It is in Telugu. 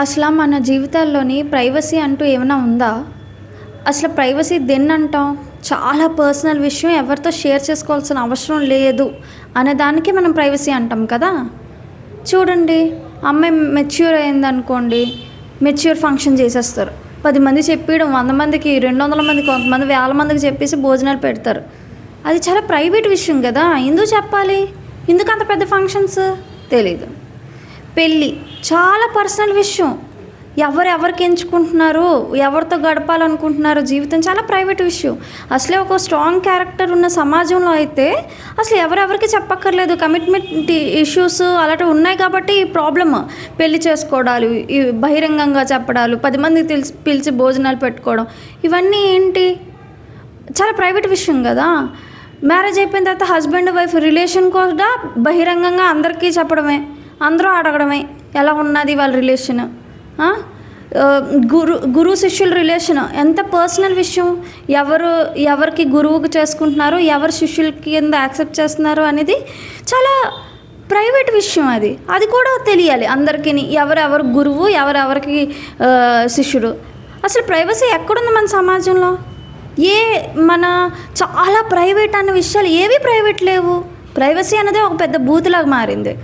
అసలు మన జీవితాల్లోని ప్రైవసీ అంటూ ఏమైనా ఉందా? అసలు ప్రైవసీ దేన్నంటాం? చాలా పర్సనల్ విషయం ఎవరితో షేర్ చేసుకోవాల్సిన అవసరం లేదు అనే దానికి మనం ప్రైవసీ అంటాం కదా! చూడండి, అమ్మాయి మెచ్యూర్ అయిందనుకోండి, మెచ్యూర్ ఫంక్షన్ చేసేస్తారు. 10 మంది చెప్పియడం, 100 మందికి, 200 మందికి, కొంతమంది వేల మందికి చెప్పేసి భోజనాలు పెడతారు. అది చాలా ప్రైవేట్ విషయం కదా! ఎందుకు చెప్పాలి? ఎందుకు అంత పెద్ద ఫంక్షన్స్? తెలీదు. పెళ్ళి చాలా పర్సనల్ విషయం. ఎవరెవరికి ఎంచుకుంటున్నారు, ఎవరితో గడపాలనుకుంటున్నారో జీవితం చాలా ప్రైవేట్ విషయం. అసలే ఒక స్ట్రాంగ్ క్యారెక్టర్ ఉన్న సమాజంలో అయితే అసలు ఎవరెవరికి చెప్పక్కర్లేదు. కమిట్మెంట్ ఇష్యూస్ అలాంటివి ఉన్నాయి కాబట్టి ఈ ప్రాబ్లమ్. పెళ్లి చేసుకోవడాలు, బహిరంగంగా చెప్పడాలు, 10 మందికి పిలిచి భోజనాలు పెట్టుకోవడం, ఇవన్నీ ఏంటి? చాలా ప్రైవేట్ విషయం కదా! మ్యారేజ్ అయిపోయిన తర్వాత హస్బెండ్ వైఫ్ రిలేషన్ కూడా బహిరంగంగా అందరికీ చెప్పడమే, అందరూ అడగడమే ఎలా ఉన్నది వాళ్ళ రిలేషన్. గురు శిష్యుల రిలేషన్ ఎంత పర్సనల్ విషయం. ఎవరికి గురువుకు చేసుకుంటున్నారో, ఎవరు శిష్యుల కింద యాక్సెప్ట్ చేస్తున్నారు అనేది చాలా ప్రైవేట్ విషయం. అది కూడా తెలియాలి అందరికీ, ఎవరెవరు గురువు, ఎవరెవరికి శిష్యుడు. అసలు ప్రైవసీ ఎక్కడుంది మన సమాజంలో? మన చాలా ప్రైవేట్ అన్న విషయాలు ఏవి ప్రైవేట్ లేవు. ప్రైవసీ అనేది ఒక పెద్ద బూతులాగా మారింది.